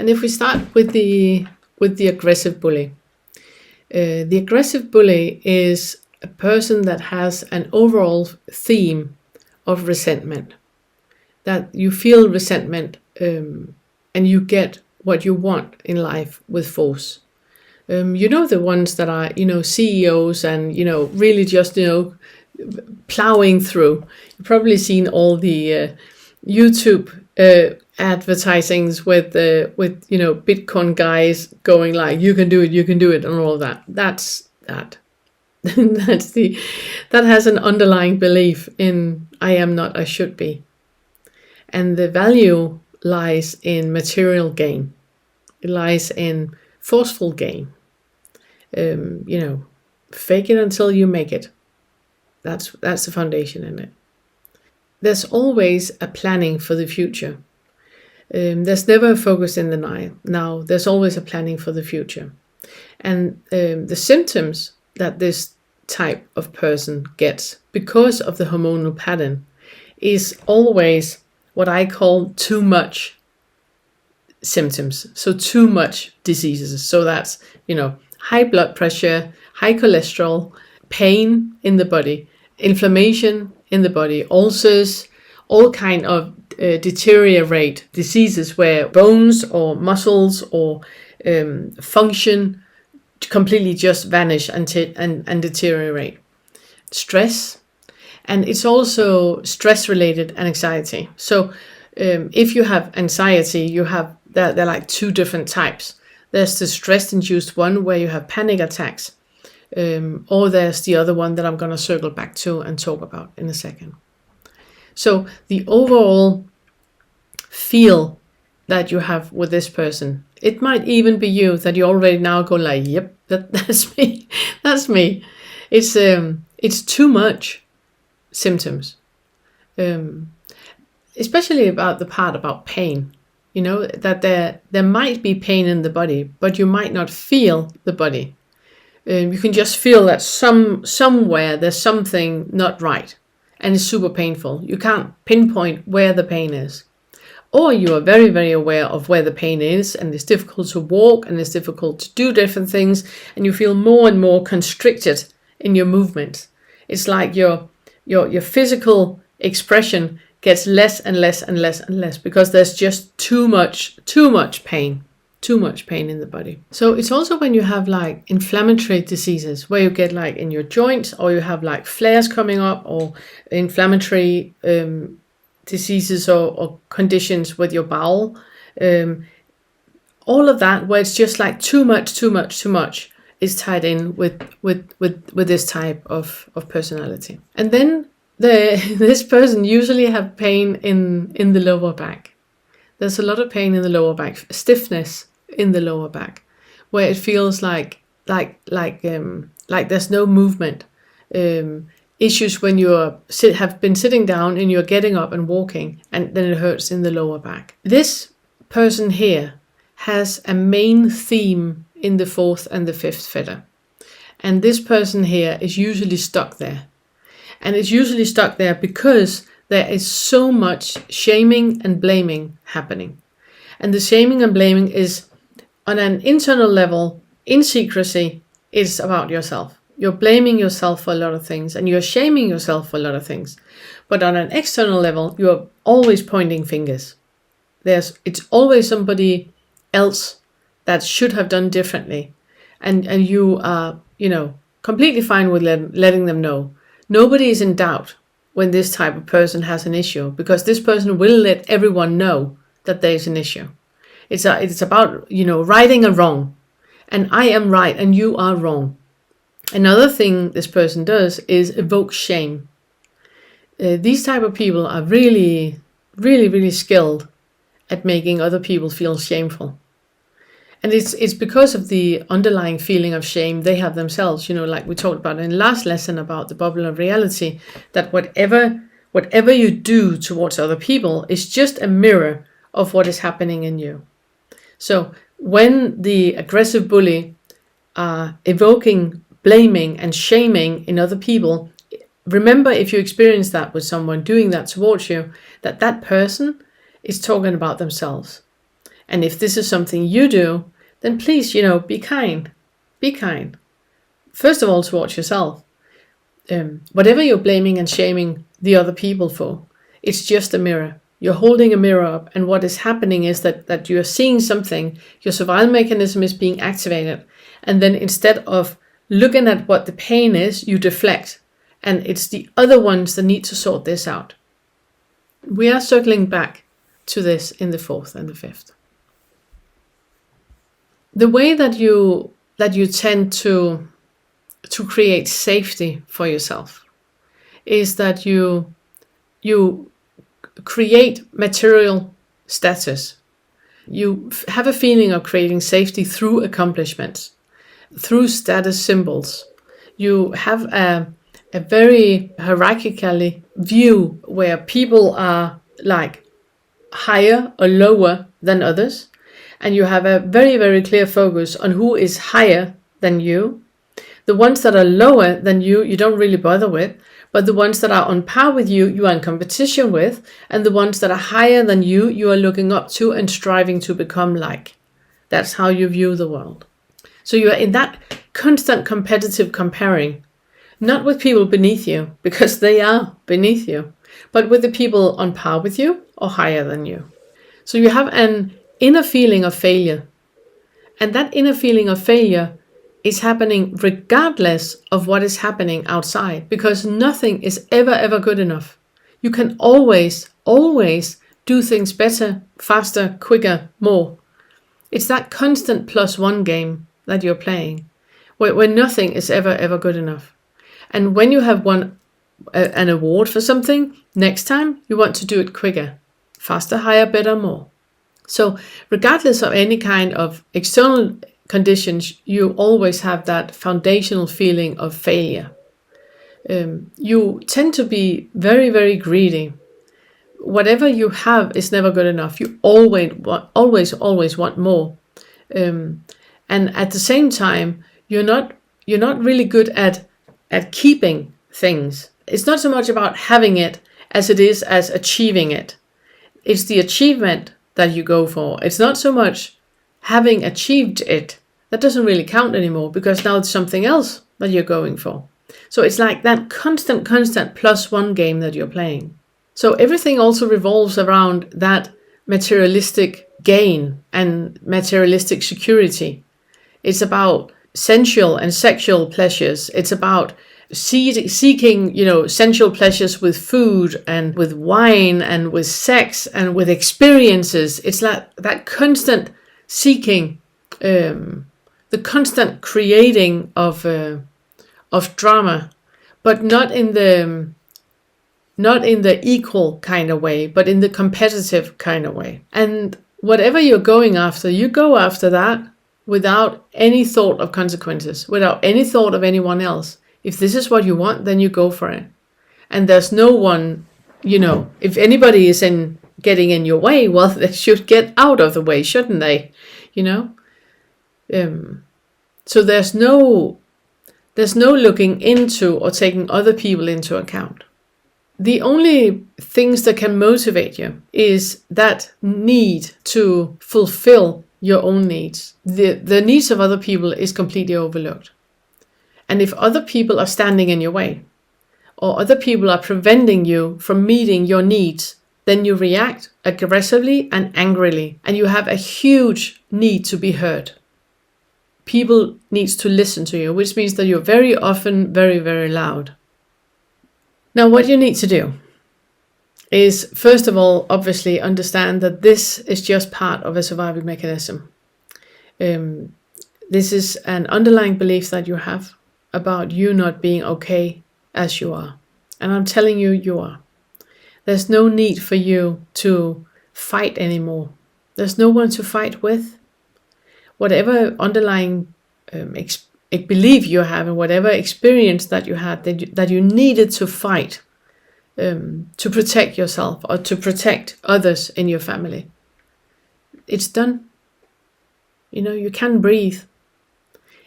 And if we start with the aggressive bully, the aggressive bully is a person that has an overall theme of resentment, that you feel resentment and you get what you want in life with force. The ones that are, CEOs and, really just, plowing through. You've probably seen all the YouTube advertisings with Bitcoin guys going like, you can do it, and all that. That's that. That has an underlying belief in I am not, I should be. And the value lies in material gain. It lies in forceful gain. Fake it until you make it. That's the foundation in it. There's always a planning for the future. There's never a focus in the now. There's always a planning for the future. And the symptoms that this type of person gets because of the hormonal pattern is always what I call too much symptoms. So too much diseases. So that's, high blood pressure, high cholesterol, pain in the body, inflammation in the body, ulcers, all kind of deteriorate diseases where bones or muscles or function completely just vanish and deteriorate. Stress, and it's also stress-related anxiety. So if you have anxiety, you have they're like two different types. There's the stress-induced one where you have panic attacks, or there's the other one that I'm going to circle back to and talk about in a second. So the overall feel that you have with this person, it might even be you that you already now go like, yep, that's me. That's me. It's too much symptoms, especially about the part about pain. That there might be pain in the body, but you might not feel the body. You can just feel that somewhere there's something not right, and it's super painful. You can't pinpoint where the pain is. Or you are very, very aware of where the pain is, and it's difficult to walk, and it's difficult to do different things, and you feel more and more constricted in your movements. It's like your physical expression gets less and less and less and less because there's just too much pain in the body. So it's also when you have like inflammatory diseases where you get like in your joints, or you have like flares coming up, or inflammatory diseases or conditions with your bowel, all of that where it's just like too much is tied in with this type of personality. And then this person usually have pain in the lower back. There's a lot of pain in the lower back, stiffness in the lower back, where it feels like there's no movement. Issues when you have been sitting down and you're getting up and walking, and then it hurts in the lower back. This person here has a main theme in the fourth and the fifth fetter. And this person here is usually stuck there. And it's usually stuck there because there is so much shaming and blaming happening. And the shaming and blaming is on an internal level, in secrecy, it's about yourself. You're blaming yourself for a lot of things, and you're shaming yourself for a lot of things. But on an external level, you're always pointing fingers. It's always somebody else that should have done differently. And you are, completely fine with letting them know. Nobody is in doubt when this type of person has an issue, because this person will let everyone know that there is an issue. It's about, righting a wrong. And I am right and you are wrong. Another thing this person does is evoke shame. These type of people are really, really, really skilled at making other people feel shameful. And it's because of the underlying feeling of shame they have themselves, like we talked about in the last lesson about the bubble of reality, that whatever you do towards other people is just a mirror of what is happening in you. So when the aggressive bully are evoking blaming and shaming in other people, remember, if you experience that with someone doing that towards you, that person is talking about themselves. And if this is something you do, then please, be kind. Be kind. First of all, towards yourself. Whatever you're blaming and shaming the other people for, it's just a mirror. You're holding a mirror up, and what is happening is that you're seeing something, your survival mechanism is being activated, and then instead of looking at what the pain is, you deflect, and it's the other ones that need to sort this out. We are circling back to this in the 4th and the 5th. The way that you tend to create safety for yourself is that you create material status. You have a feeling of creating safety through accomplishments, through status symbols. You have a very hierarchically view where people are like higher or lower than others, and you have a very, very clear focus on who is higher than you. The ones that are lower than you don't really bother with, but the ones that are on par with you, you are in competition with, and the ones that are higher than you are looking up to and striving to become like. That's how you view the world. So you are in that constant competitive comparing, not with people beneath you, because they are beneath you, but with the people on par with you or higher than you. So you have an inner feeling of failure, and that inner feeling of failure is happening regardless of what is happening outside, because nothing is ever good enough. You can always do things better, faster, quicker, more. It's that constant +1 game that you're playing, where nothing is ever good enough. And when you have won an award for something, next time you want to do it quicker, faster, higher, better, more. So regardless of any kind of external conditions, you always have that foundational feeling of failure. You tend to be very, very greedy. Whatever you have is never good enough. You always want more. And at the same time, you're not really good at keeping things. It's not so much about having it as it is as achieving it. It's the achievement that you go for. It's not so much having achieved it. That doesn't really count anymore, because now it's something else that you're going for. So it's like that constant +1 game that you're playing. So everything also revolves around that materialistic gain and materialistic security. It's about sensual and sexual pleasures. It's about seeking, sensual pleasures with food and with wine and with sex and with experiences. It's like that constant seeking, the constant creating of drama, but not in the equal kind of way, but in the competitive kind of way. And whatever you're going after, you go after that without any thought of consequences, without any thought of anyone else. If this is what you want, then you go for it. And there's no one, if anybody is getting in your way, well, they should get out of the way, shouldn't they? So there's no looking into or taking other people into account. The only things that can motivate you is that need to fulfill your own needs. The needs of other people is completely overlooked. And if other people are standing in your way, or other people are preventing you from meeting your needs, then you react aggressively and angrily, and you have a huge need to be heard. People need to listen to you, which means that you're very often very, very loud. Now, what you need to do is, first of all, obviously understand that this is just part of a survival mechanism. This is an underlying belief that you have about you not being okay as you are. And I'm telling you, you are. There's no need for you to fight anymore. There's no one to fight with. Whatever underlying belief you have and whatever experience that you had that you needed to fight to protect yourself or to protect others in your family, it's done. You can breathe.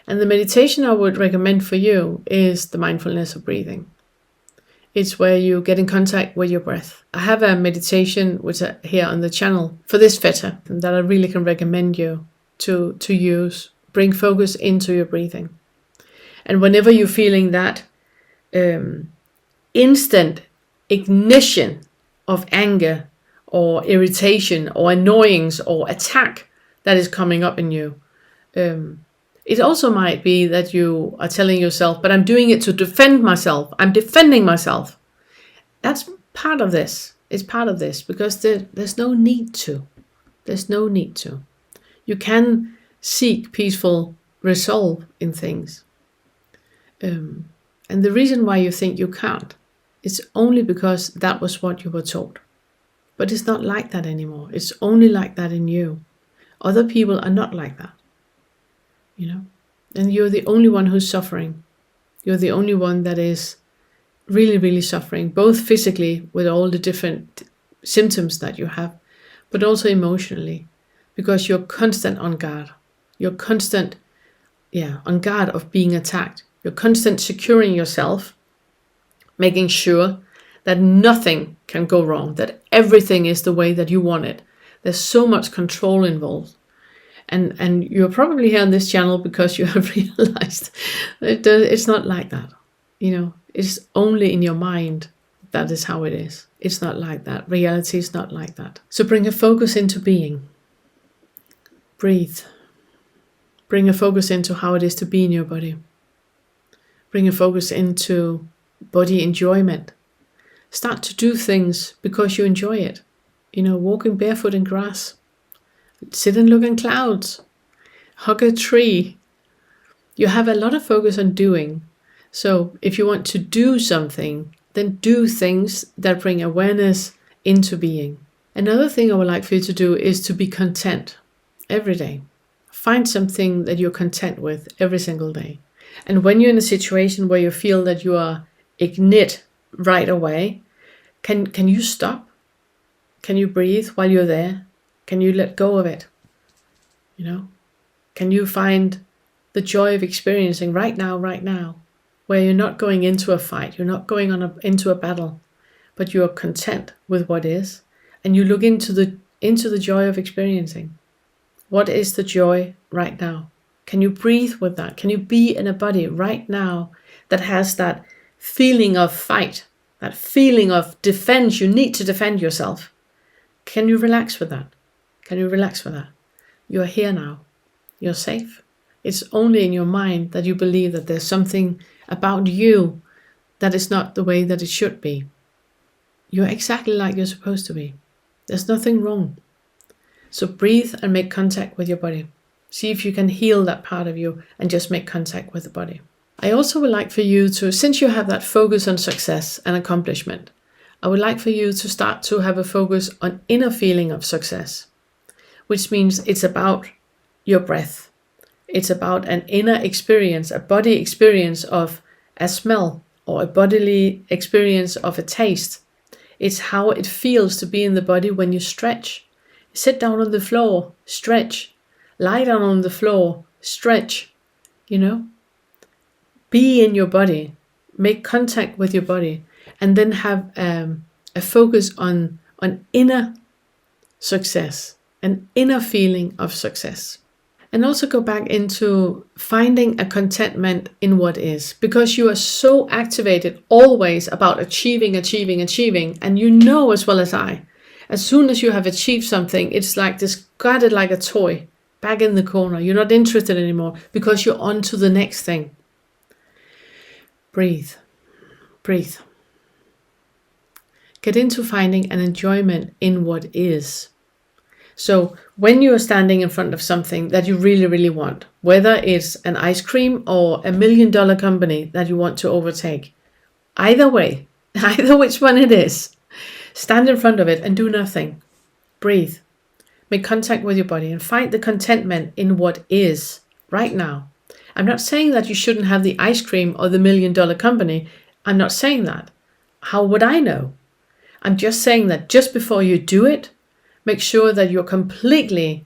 And the meditation I would recommend for you is the mindfulness of breathing. It's where you get in contact with your breath. I have a meditation which I here on the channel for this fetter that I really can recommend you to use. Bring focus into your breathing. And whenever you're feeling that instant ignition of anger or irritation or annoyance or attack that is coming up in you, it also might be that you are telling yourself, but I'm doing it to defend myself. I'm defending myself. That's part of this. It's part of this because there's no need to. There's no need to. You can seek peaceful resolve in things. And the reason why you think you can't is only because that was what you were taught. But it's not like that anymore. It's only like that in you. Other people are not like that. And you're the only one who's suffering. You're the only one that is really, really suffering, both physically with all the different symptoms that you have, but also emotionally, because you're constant on guard. You're constant, on guard of being attacked. You're constant securing yourself, making sure that nothing can go wrong, that everything is the way that you want it. There's so much control involved. And you're probably here on this channel because you have realized that it's not like that. It's only in your mind that is how it is. It's not like that. Reality is not like that. So bring a focus into being. Breathe. Bring a focus into how it is to be in your body. Bring a focus into body enjoyment. Start to do things because you enjoy it. Walking barefoot in grass. Sit and look at clouds. Hug a tree. You have a lot of focus on doing. So if you want to do something, then do things that bring awareness into being. Another thing I would like for you to do is to be content every day. Find something that you're content with every single day. And when you're in a situation where you feel that you are ignite right away, can you stop? Can you breathe while you're there? Can you let go of it? Can you find the joy of experiencing right now, where you're not going into a fight, you're not going into a battle, but you are content with what is, and you look into the joy of experiencing. What is the joy right now? Can you breathe with that? Can you be in a body right now that has that feeling of fight, that feeling of defense? You need to defend yourself. Can you relax with that? Can you relax with that? You're here now. You're safe. It's only in your mind that you believe that there's something about you that is not the way that it should be. You're exactly like you're supposed to be. There's nothing wrong. So breathe and make contact with your body. See if you can heal that part of you and just make contact with the body. I also would like for you to, since you have that focus on success and accomplishment, I would like for you to start to have a focus on inner feeling of success, which means it's about your breath. It's about an inner experience, a body experience of a smell or a bodily experience of a taste. It's how it feels to be in the body when you stretch. Sit down on the floor, stretch. Lie down on the floor, stretch. Be in your body. Make contact with your body. And then have a focus on inner success, an inner feeling of success. And also go back into finding a contentment in what is, because you are so activated always about achieving, and you know as well as I, as soon as you have achieved something, it's like discarded like a toy, back in the corner. You're not interested anymore because you're on to the next thing. Breathe. Breathe. Get into finding an enjoyment in what is. So when you are standing in front of something that you really, really want, whether it's an ice cream or $1 million company that you want to overtake, either way, either which one it is, stand in front of it and do nothing. Breathe. Make contact with your body and find the contentment in what is right now. I'm not saying that you shouldn't have the ice cream or the $1 million company. I'm not saying that. How would I know? I'm just saying that just before you do it, make sure that you're completely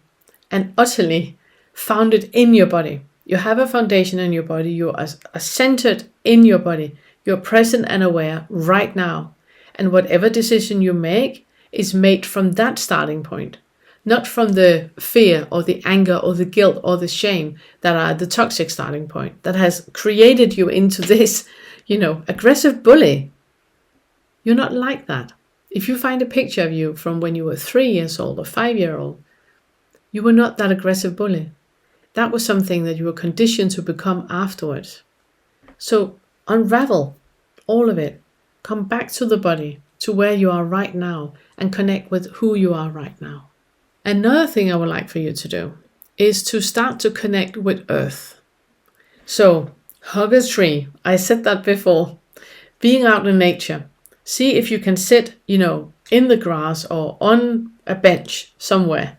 and utterly founded in your body. You have a foundation in your body. You are centered in your body. You're present and aware right now. And whatever decision you make is made from that starting point, not from the fear or the anger or the guilt or the shame that are the toxic starting point that has created you into this, aggressive bully. You're not like that. If you find a picture of you from when you were 3 years old or 5-year-old, you were not that aggressive bully. That was something that you were conditioned to become afterwards. So unravel all of it. Come back to the body, to where you are right now, and connect with who you are right now. Another thing I would like for you to do is to start to connect with earth. So hug a tree. I said that before. Being out in nature. See if you can sit, in the grass or on a bench somewhere,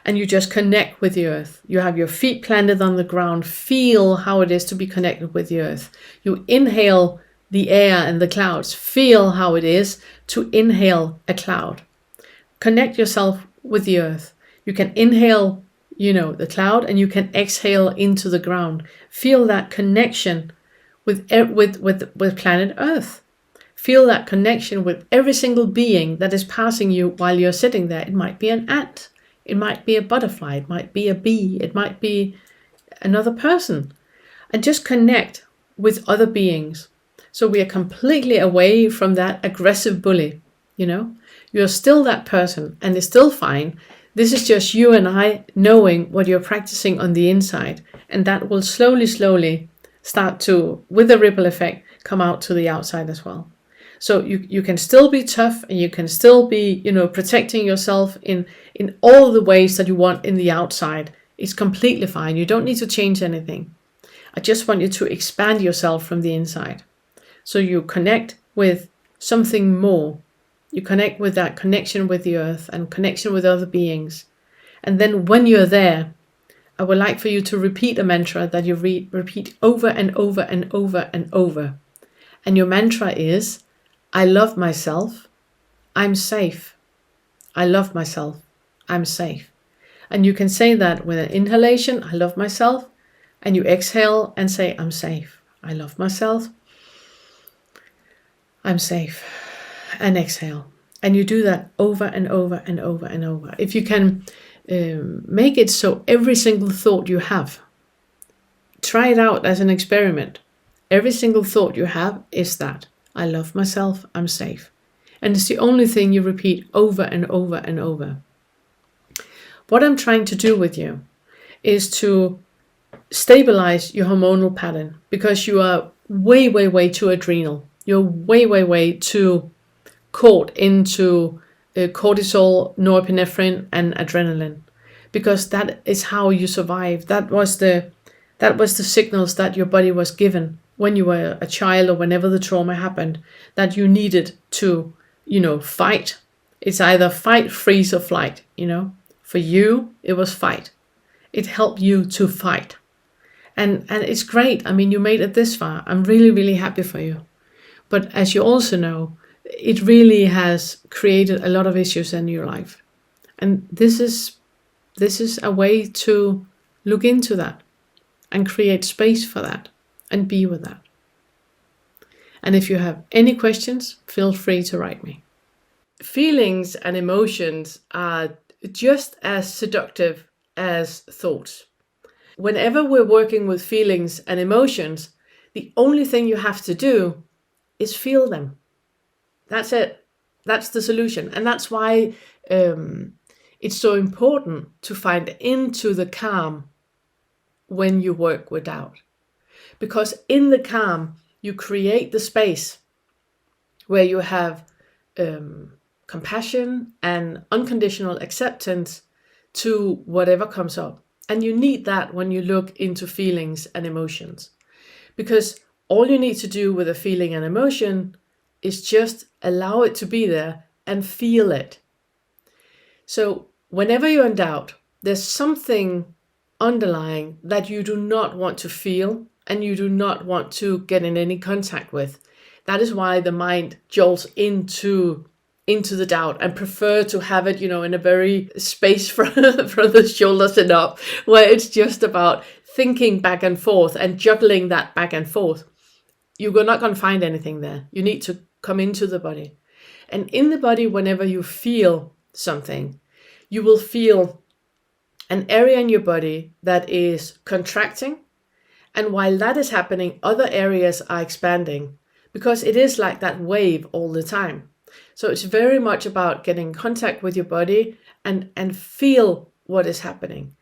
and you just connect with the earth. You have your feet planted on the ground. Feel how it is to be connected with the earth. You inhale the air and the clouds. Feel how it is to inhale a cloud. Connect yourself with the earth. You can inhale, the cloud, and you can exhale into the ground. Feel that connection with planet Earth. Feel that connection with every single being that is passing you while you're sitting there. It might be an ant. It might be a butterfly. It might be a bee. It might be another person. And just connect with other beings. So we are completely away from that aggressive bully. You're still that person, and it's still fine. This is just you and I knowing what you're practicing on the inside. And that will slowly start to, with a ripple effect, come out to the outside as well. So you can still be tough, and you can still be, protecting yourself in all the ways that you want in the outside. It's completely fine. You don't need to change anything. I just want you to expand yourself from the inside. So you connect with something more. You connect with that connection with the earth and connection with other beings. And then when you're there, I would like for you to repeat a mantra that you repeat over and over and over and over. And your mantra is, I love myself, I'm safe. I love myself, I'm safe. And you can say that with an inhalation, I love myself, and you exhale and say, I'm safe. I love myself, I'm safe. And exhale. And you do that over and over and over and over. If you can make it so every single thought you have, try it out as an experiment. Every single thought you have is that. I love myself, I'm safe. And it's the only thing you repeat over and over and over. What I'm trying to do with you is to stabilize your hormonal pattern, because you are way too adrenal. You're way too caught into cortisol, norepinephrine, and adrenaline, because that is how you survive. That was the signals that your body was given when you were a child, or whenever the trauma happened, that you needed to, fight. It's either fight, freeze, or flight. For you, it was fight. It helped you to fight, and it's great. I mean, you made it this far. I'm really happy for you. But as you also know, it really has created a lot of issues in your life. And this is a way to look into that and create space for that and be with that. And if you have any questions, feel free to write me. Feelings and emotions are just as seductive as thoughts. Whenever we're working with feelings and emotions, the only thing you have to do is feel them. That's it. That's the solution. And that's why it's so important to find into the calm when you work with doubt. Because in the calm, you create the space where you have compassion and unconditional acceptance to whatever comes up. And you need that when you look into feelings and emotions. Because all you need to do with a feeling and emotion is just allow it to be there and feel it. So whenever you're in doubt, there's something underlying that you do not want to feel and you do not want to get in any contact with. That is why the mind jolts into the doubt and prefer to have it, in a very space from the shoulders and up, where it's just about thinking back and forth and juggling that back and forth. you're not going to find anything there. You need to come into the body. And in the body, whenever you feel something, you will feel an area in your body that is contracting. And while that is happening, other areas are expanding, because it is like that wave all the time. So it's very much about getting in contact with your body and feel what is happening.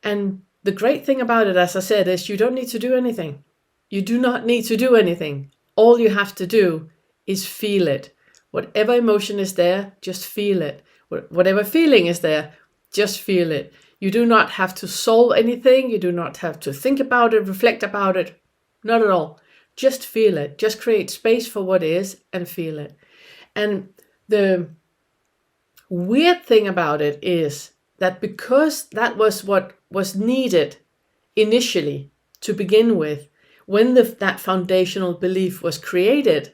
And the great thing about it, as I said, is you don't need to do anything. You do not need to do anything. All you have to do is feel it. Whatever emotion is there, just feel it. Whatever feeling is there, just feel it. You do not have to solve anything. You do not have to think about it, reflect about it. Not at all. Just feel it. Just create space for what is and feel it. And the weird thing about it is that because that was what was needed initially to begin with, when that foundational belief was created,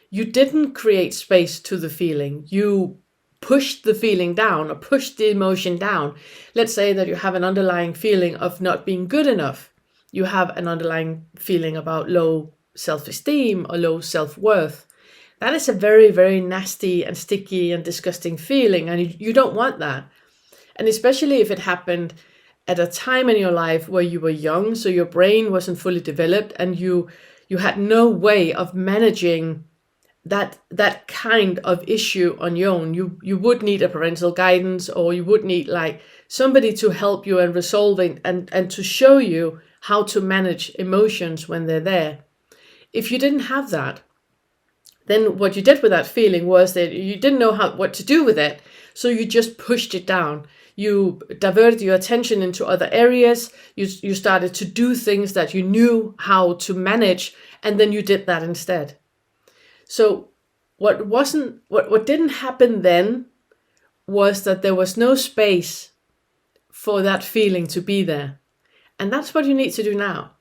you didn't create space to the feeling. You pushed the feeling down or pushed the emotion down. Let's say that you have an underlying feeling of not being good enough. You have an underlying feeling about low self-esteem or low self-worth. That is a very, very nasty and sticky and disgusting feeling, and you don't want that. And especially if it happened at a time in your life where you were young, so your brain wasn't fully developed, and you had no way of managing that kind of issue on your own. You would need a parental guidance, or you would need like somebody to help you and resolving and to show you how to manage emotions when they're there. If you didn't have that, then what you did with that feeling was that you didn't know what to do with it. So you just pushed it down. You diverted your attention into other areas. You started to do things that you knew how to manage, and then you did that instead. So what didn't happen then was that there was no space for that feeling to be there. And that's what you need to do now.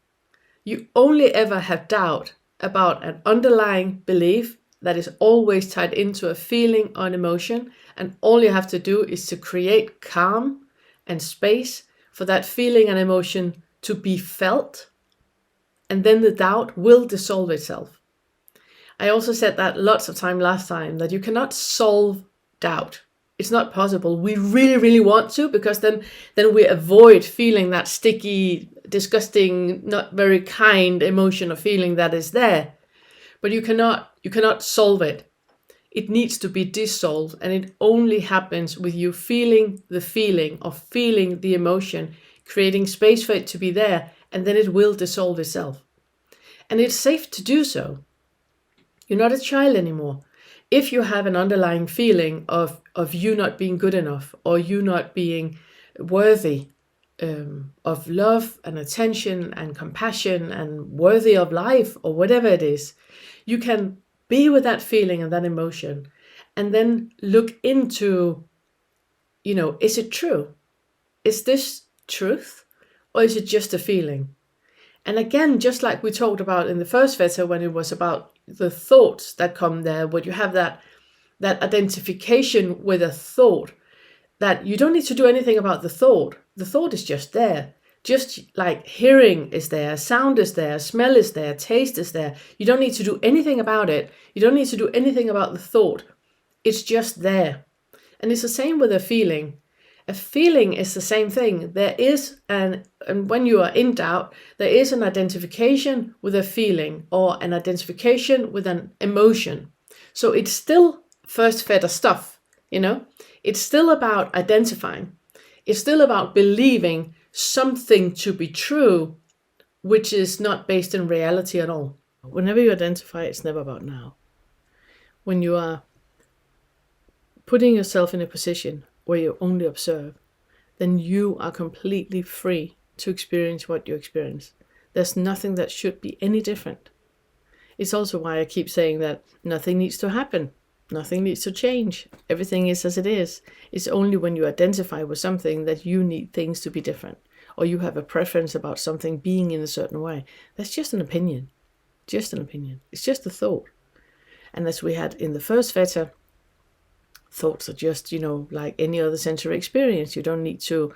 You only ever have doubt about an underlying belief that is always tied into a feeling or an emotion, and all you have to do is to create calm and space for that feeling and emotion to be felt, and then the doubt will dissolve itself. I also said that lots of time last time, that you cannot solve doubt. It's not possible. We really, really want to, because then we avoid feeling that sticky, disgusting, not very kind emotion or feeling that is there. But you cannot solve it. It needs to be dissolved, and it only happens with you feeling the feeling or feeling the emotion, creating space for it to be there, and then it will dissolve itself. And it's safe to do so. You're not a child anymore. If you have an underlying feeling of you not being good enough, or you not being worthy of love and attention and compassion and worthy of life, or whatever it is, you can be with that feeling and that emotion, and then look into, is it true? Is this truth? Or is it just a feeling? And again, just like we talked about in the first Fetter, when it was about the thoughts that come there, where you have that identification with a thought, that you don't need to do anything about the thought. The thought is just there. Just like hearing is there, sound is there, smell is there, taste is there. You don't need to do anything about it. You don't need to do anything about the thought. It's just there. And it's the same with a feeling. A feeling is the same thing. There is and when you are in doubt, there is an identification with a feeling, or an identification with an emotion. So it's still first Fetter stuff, It's still about identifying. It's still about believing something to be true, which is not based in reality at all. Whenever you identify, it's never about now. When you are putting yourself in a position where you only observe, then you are completely free to experience what you experience. There's nothing that should be any different. It's also why I keep saying that nothing needs to happen. Nothing needs to change. Everything is as it is. It's only when you identify with something that you need things to be different, or you have a preference about something being in a certain way. That's just an opinion. Just an opinion. It's just a thought. And as we had in the first Fetter, thoughts are just, like any other sensory experience. You don't need to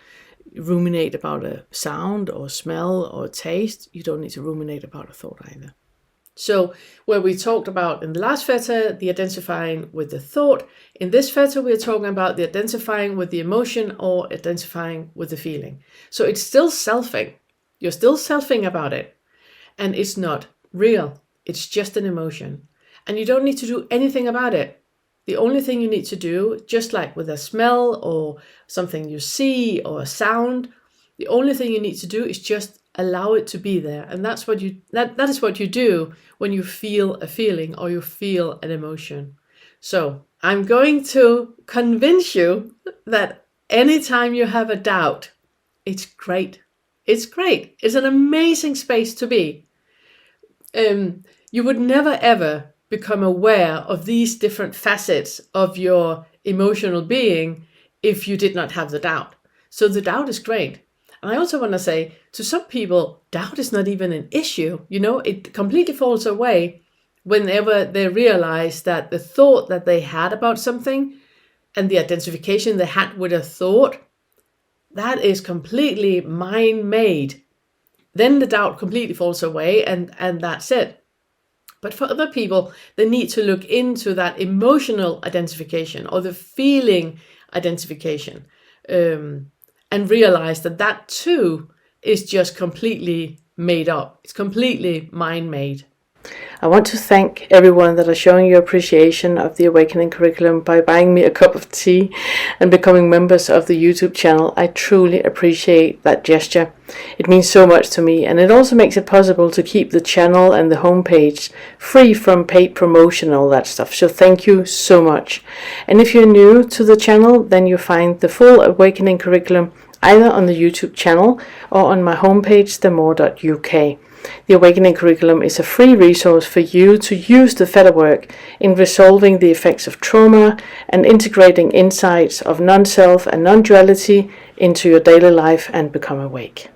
ruminate about a sound or smell or taste. You don't need to ruminate about a thought either. So where we talked about in the last fetter, the identifying with the thought, in this fetter we're talking about the identifying with the emotion or identifying with the feeling. So it's still selfing. You're still selfing about it. And it's not real. It's just an emotion. And you don't need to do anything about it. The only thing you need to do, just like with a smell or something you see or a sound, the only thing you need to do is just allow it to be there. And that is what you do when you feel a feeling or you feel an emotion. So I'm going to convince you that anytime you have a doubt, it's great. It's great. It's an amazing space to be. You would never ever become aware of these different facets of your emotional being if you did not have the doubt. So the doubt is great. And I also want to say, to some people, doubt is not even an issue. It completely falls away whenever they realize that the thought that they had about something and the identification they had with a thought, that is completely mind-made. Then the doubt completely falls away and that's it. But for other people, they need to look into that emotional identification or the feeling identification and realize that too is just completely made up. It's completely mind-made. I want to thank everyone that are showing your appreciation of the Awakening curriculum by buying me a cup of tea and becoming members of the YouTube channel. I truly appreciate that gesture. It means so much to me, and it also makes it possible to keep the channel and the homepage free from paid promotion and all that stuff. So thank you so much. And if you're new to the channel, then you find the full Awakening curriculum either on the YouTube channel or on my homepage, themore.uk. The Awakening curriculum is a free resource for you to use the FetterWork in resolving the effects of trauma and integrating insights of non-self and non-duality into your daily life and become awake.